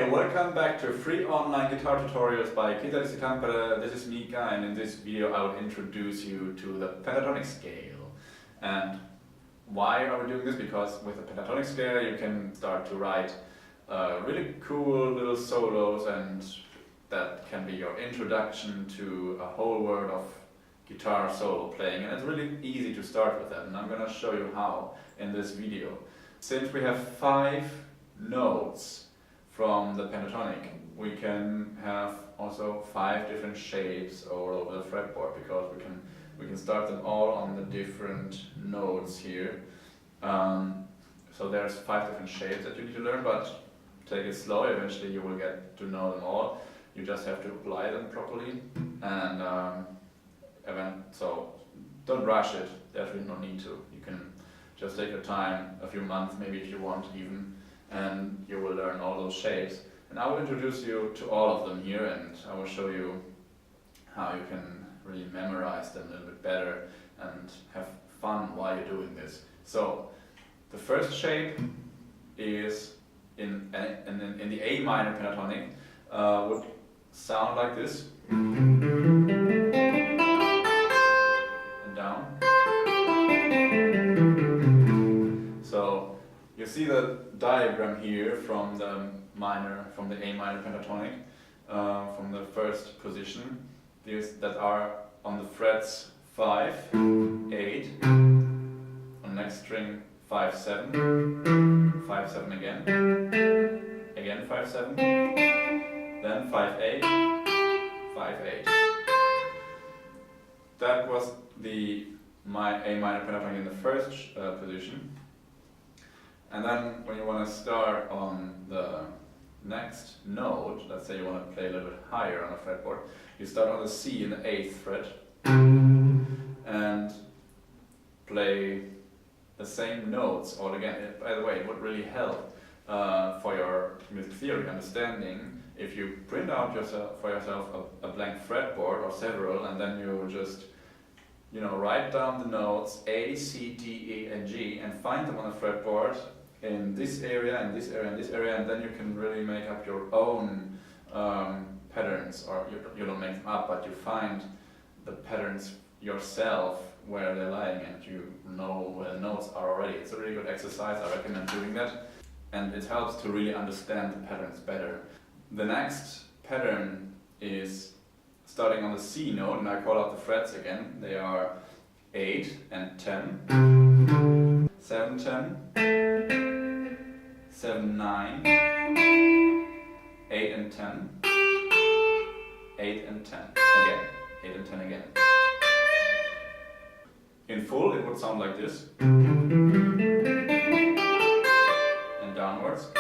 Hey, welcome back to free online guitar tutorials by Kitaristi Tampere. This is Mika, and in this video I will introduce you to the pentatonic scale. And why are we doing this? Because with the pentatonic scale you can start to write really cool little solos, and that can be your introduction to a whole world of guitar solo playing, and it's really easy to start with that, and I'm gonna show you how in this video. Since we have 5 notes from the pentatonic, we can have also 5 different shapes all over the fretboard, because we can start them all on the different notes here. So there's 5 different shapes that you need to learn, but take it slow. Eventually you will get to know them all. You just have to apply them properly, and so don't rush it. There's really no need to. You can just take your time, a few months maybe if you want even, and you will learn all those shapes. And I will introduce you to all of them here, and I will show you how you can really memorize them a little bit better and have fun while you're doing this. So the first shape is in the A minor pentatonic, would sound like this, and down. So you see the diagram here from the A minor pentatonic, from the first position. These that are on the frets 5, 8, on the next string 5, 7, 5, 7 again, 5, 7, then 5, 8, 5, 8. That was the A minor pentatonic in the first position. And then when you want to start on the next note, let's say you want to play a little bit higher on a fretboard, you start on the C in the 8th fret and play the same notes all again. By the way, it would really help for your music theory understanding if you print out for yourself a blank fretboard or several, and then you just write down the notes A, C, D, E, and G, and find them on the fretboard in this area, and this area, and this area, and then you can really make up your own patterns, or you don't make them up, but you find the patterns yourself where they're lying, and you know where the notes are already. It's a really good exercise. I recommend doing that, and it helps to really understand the patterns better. The next pattern is starting on the C note, and I call out the frets again. They are 8 and 10, 7, 10, 7, 9, 8 and 10, 8 and 10, again, 8 and 10 again. In full it would sound like this, and downwards.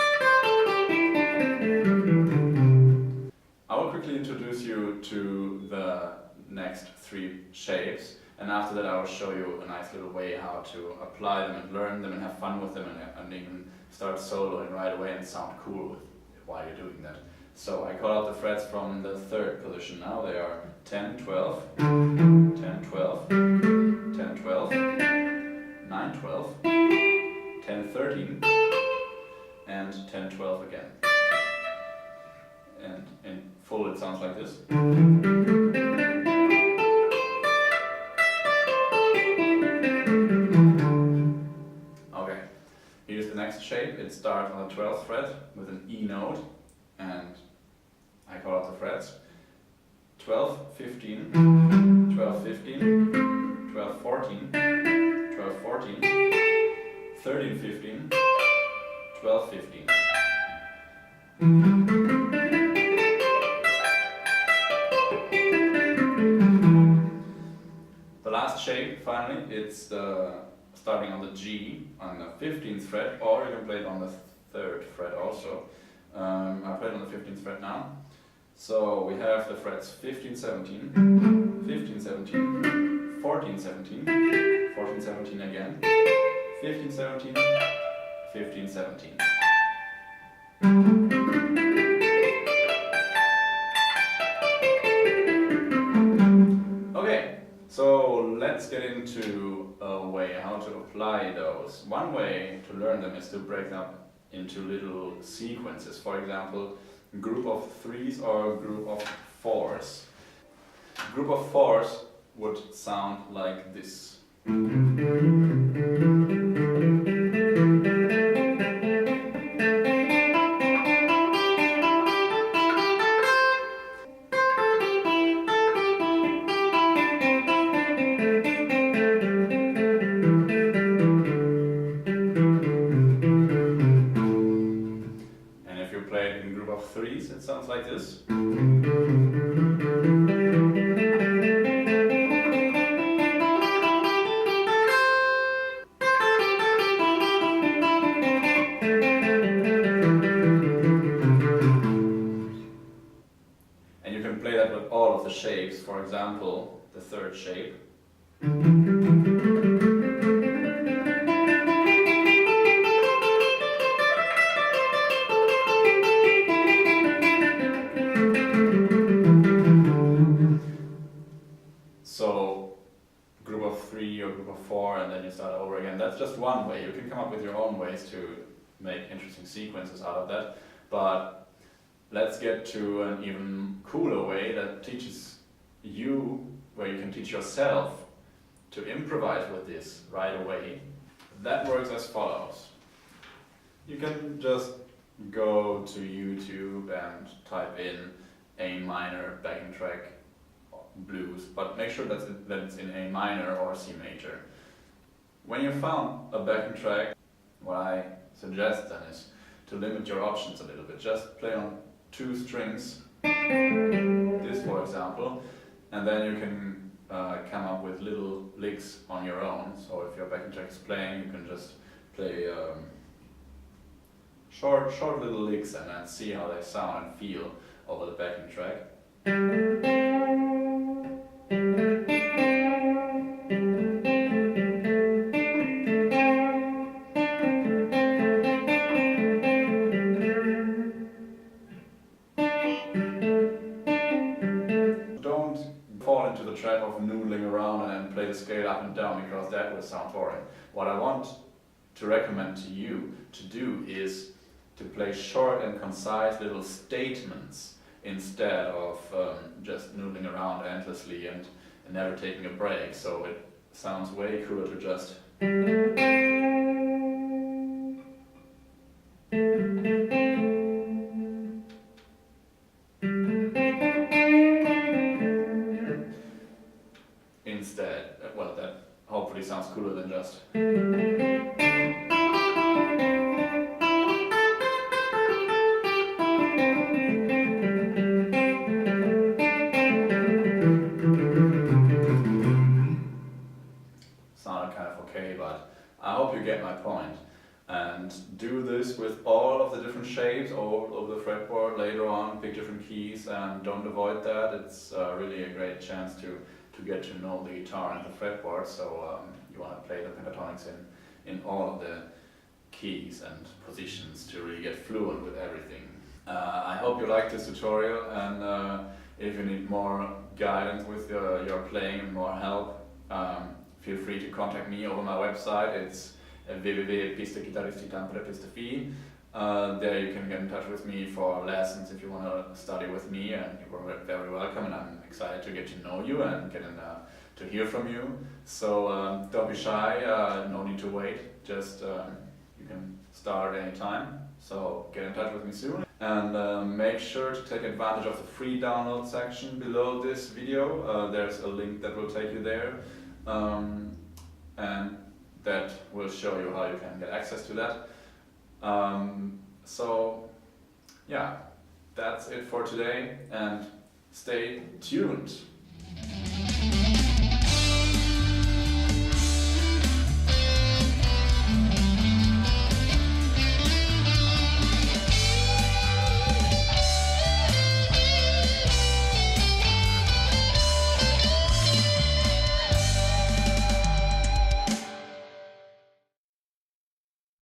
I will quickly introduce you to the next 3 shapes, and after that I will show you a nice little way how to apply them and learn them and have fun with them, and even start soloing right away and sound cool while you're doing that. So I call out the frets from the 3rd position now. They are 10, 12, 10, 12, 10, 12, 9, 12, 10, 13, and 10, 12 again. And in full it sounds like this. Okay, here's the next shape. It starts on the 12th fret with an E note, and I call out the frets 12, 15, 12, 15, 12, 14, 12, 14, 13, 15, 12, 15. The last shape, finally, it's starting on the G on the 15th fret, or you can play it on the 3rd fret also. I play it on the 15th fret now. So we have the frets 15, 17, 15, 17, 14, 17, 14, 17 again, 15, 17, 15, 17. Okay, so let's get into a way how to apply those. One way to learn them is to break them up into little sequences. For example, group of threes or group of fours. Group of fours would sound like this. And if you play it in group of threes, it sounds like this. And you can play that with all of the shapes. For example, the third shape. So, group of three or group of four, and then you start over again. That's just one way. You can come up with your own ways to make interesting sequences out of that. But let's get to an even cooler way that teaches you, where you can teach yourself to improvise with this right away. That works as follows. You can just go to YouTube and type in A minor backing track blues, but make sure that it's in A minor or C major. When you found a backing track, what I suggest then is to limit your options a little bit. Just play on 2 strings, this for example, and then you can come up with little licks on your own. So if your backing track is playing, you can just play short little licks and then see how they sound and feel over the backing track. Don't fall into the trap of noodling around and then play the scale up and down, because that will sound boring. What I want to recommend to you to do is to play short and concise little statements instead of just noodling around endlessly and never taking a break. So it sounds way cooler to just instead. Well, that hopefully sounds cooler than just. Sounded kind of okay, but I hope you get my point. And do this with all of the different shapes all over the fretboard later on, pick different keys, and don't avoid that. It's really a great chance to get to know the guitar and the fretboard, so you want to play the pentatonics in all of the keys and positions to really get fluent with everything. I hope you liked this tutorial, and if you need more guidance with your playing and more help, feel free to contact me over my website. It's www.Kitaristi. There you can get in touch with me for lessons if you want to study with me, and you're very welcome, and I'm excited to get to know you and get to hear from you. So don't be shy, no need to wait, just you can start at any time. So get in touch with me soon, and make sure to take advantage of the free download section below this video. There's a link that will take you there, and that will show you how you can get access to that. So yeah, that's it for today, and stay tuned.